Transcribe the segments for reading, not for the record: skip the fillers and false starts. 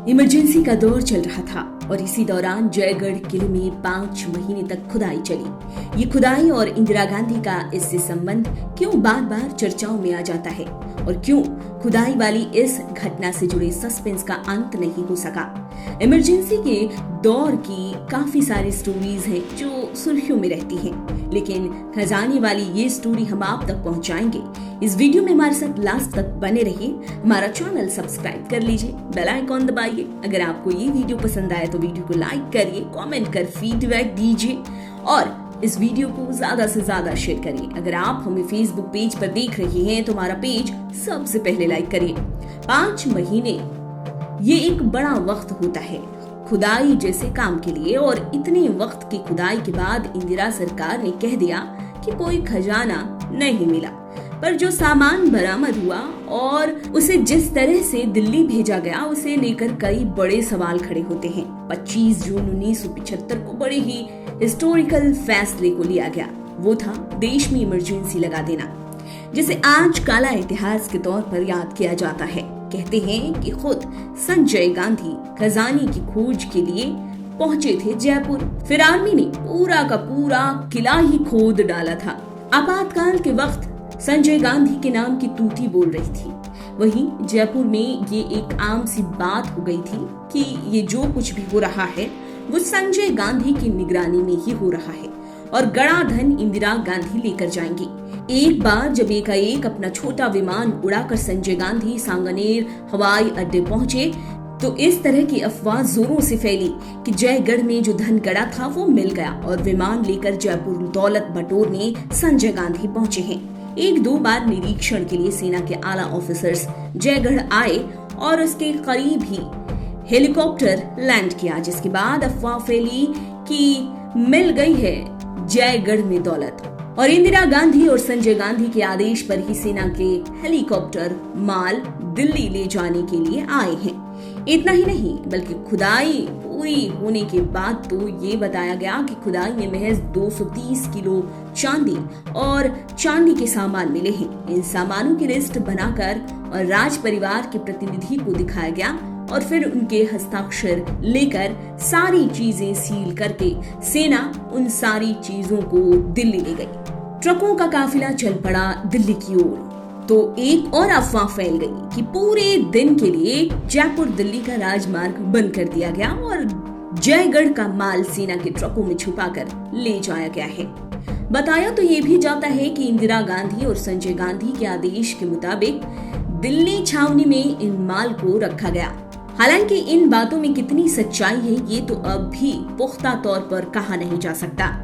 Emergency का दौर चल रहा था और इसी दौरान जयगढ़ किले में 5 महीने तक खुदाई चली। ये खुदाई और इंदिरा गांधी का इससे संबंध क्यों बार बार चर्चाओं में आ जाता है और क्यों खुदाई वाली इस घटना से जुड़े सस्पेंस का अंत नहीं हो सका। इमरजेंसी के दौर की काफी सारी स्टोरीज हैं जो सुर्खियों में रहती हैं, लेकिन खजाने वाली ये स्टोरी हम आप तक पहुंचाएंगे। इस वीडियो में हमारे साथ लास्ट तक बने रहिए। हमारा चैनल सब्सक्राइब कर लीजिए, बेल आइकॉन दबाइए। अगर आपको ये वीडियो पसंद आए तो वीडियो को लाइक करिए, कमेंट कर फीडबैक दीजिए और इस वीडियो को ज्यादा से ज्यादा शेयर करिए। अगर आप हमें फेसबुक पेज पर देख रहे हैं तो हमारा पेज सबसे पहले लाइक करिए। 5 महीने ये एक बड़ा वक्त होता है खुदाई जैसे काम के लिए, और इतने वक्त की खुदाई के बाद इंदिरा सरकार ने कह दिया कि कोई खजाना नहीं मिला। पर जो सामान बरामद हुआ और उसे जिस तरह से दिल्ली भेजा गया, उसे लेकर कई बड़े सवाल खड़े होते हैं। 25 जून 1975 को बड़े ही हिस्टोरिकल फैसले को लिया गया। वो था देश में इमरजेंसी लगा देना, जिसे आज काला इतिहास के तौर पर याद किया जाता है। कहते हैं कि खुद संजय गांधी खजाने की खोज के लिए पहुंचे थे जयपुर। फिर आर्मी ने पूरा का पूरा किला ही खोद डाला था। आपातकाल के वक्त संजय गांधी के नाम की तूती बोल रही थी। वहीं जयपुर में ये एक आम सी बात हो गई थी कि ये जो कुछ भी हो रहा है वो संजय गांधी की निगरानी में ही हो रहा है और गड़ा धन इंदिरा गांधी लेकर जाएंगी। एक बार जब एकाएक अपना छोटा विमान उड़ाकर संजय गांधी सांगनेर हवाई अड्डे पहुंचे तो इस तरह की अफवाह जोरों से फैली कि जयगढ़ में जो धन गड़ा था वो मिल गया और विमान लेकर जयपुर दौलत बटोरने संजय गांधी पहुंचे हैं। 1-2 बार निरीक्षण के लिए सेना के आला ऑफिसर्स जयगढ़ आए और उसके करीब ही हेलीकॉप्टर लैंड किया, जिसके बाद अफवाह फैली कि मिल गई है जयगढ़ में दौलत और इंदिरा गांधी और संजय गांधी के आदेश पर ही सेना के हेलीकॉप्टर माल दिल्ली ले जाने के लिए आए हैं। इतना ही नहीं बल्कि खुदाई पूरी होने के बाद तो ये बताया गया कि खुदाई में महज 230 किलो चांदी और चांदी के सामान मिले हैं। इन सामानों की लिस्ट बनाकर और राज परिवार के प्रतिनिधि को दिखाया गया और फिर उनके हस्ताक्षर लेकर सारी चीजें सील करके सेना उन सारी चीजों को दिल्ली ले गई। ट्रकों का काफिला चल पड़ा दिल्ली की ओर तो एक और अफवाह फैल गई कि पूरे दिन के लिए जयपुर दिल्ली का राजमार्ग बंद कर दिया गया और जयगढ़ का माल सेना के ट्रकों में छुपाकर ले जाया गया है। बताया तो ये भी जाता है कि इंदिरा गांधी और संजय गांधी के आदेश के मुताबिक दिल्ली छावनी में इन माल को रखा गया। हालांकि इन बातों में कितनी सच्चाई है ये तो अब भी पुख्ता तौर पर कहा नहीं जा सकता।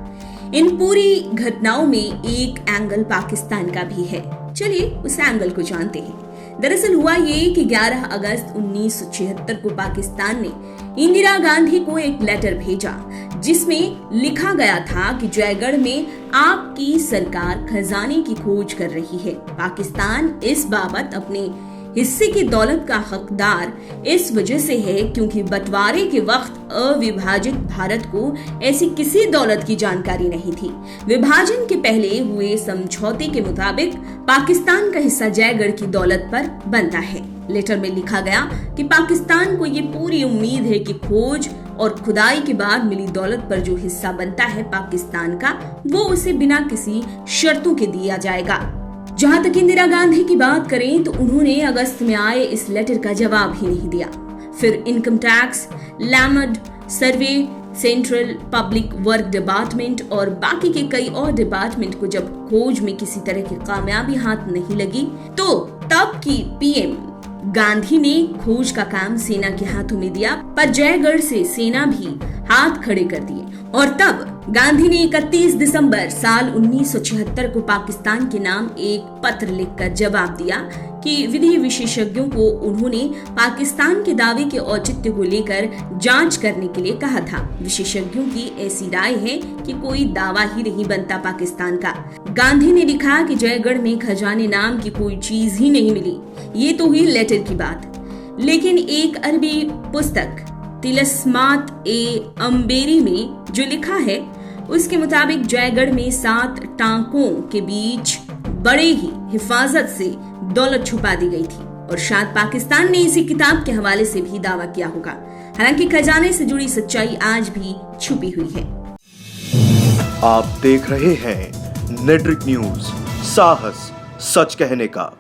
इन पूरी घटनाओं में एक एंगल पाकिस्तान का भी है। चलिए उस एंगल को जानते हैं। दरअसल हुआ ये कि 11 अगस्त 1976 को पाकिस्तान ने इंदिरा गांधी को एक लेटर भेजा जिसमें लिखा गया था कि जयगढ़ में आपकी सरकार खजाने की खोज कर रही है। पाकिस्तान इस बाबत अपने हिस्से की दौलत का हकदार इस वजह से है क्योंकि बंटवारे के वक्त अविभाजित भारत को ऐसी किसी दौलत की जानकारी नहीं थी। विभाजन के पहले हुए समझौते के मुताबिक पाकिस्तान का हिस्सा जयगढ़ की दौलत पर बनता है। लेटर में लिखा गया कि पाकिस्तान को ये पूरी उम्मीद है कि खोज और खुदाई के बाद मिली दौलत पर जो हिस्सा बनता है पाकिस्तान का, वो उसे बिना किसी शर्तों के दिया जाएगा। जहां तक इंदिरा गांधी की बात करें तो उन्होंने अगस्त में आए इस लेटर का जवाब ही नहीं दिया। फिर income tax, land survey, central public work department और बाकी के कई और डिपार्टमेंट को जब खोज में किसी तरह की कामयाबी हाथ नहीं लगी तो तब की पीएम गांधी ने खोज का काम सेना के हाथों में दिया, पर जयगढ़ से सेना भी हाथ खड़े कर दिए और तब गांधी ने 31 दिसंबर साल 1976 को पाकिस्तान के नाम एक पत्र लिखकर जवाब दिया कि विधि विशेषज्ञों को उन्होंने पाकिस्तान के दावे के औचित्य को लेकर जांच करने के लिए कहा था। विशेषज्ञों की ऐसी राय है कि कोई दावा ही नहीं बनता पाकिस्तान का। गांधी ने लिखा कि जयगढ़ में खजाने नाम की कोई चीज ही नहीं मिली। ये तो हुई लेटर की बात, लेकिन एक अरबी पुस्तक तिलस्मात ए अम्बेरी में जो लिखा है उसके मुताबिक जयगढ़ में 7 टांकों के बीच बड़े ही हिफाजत से दौलत छुपा दी गई थी। और शायद पाकिस्तान ने इसी किताब के हवाले से भी दावा किया होगा। हालांकि खजाने से जुड़ी सच्चाई आज भी छुपी हुई है। आप देख रहे हैं नेट्रिक न्यूज, साहस सच कहने का।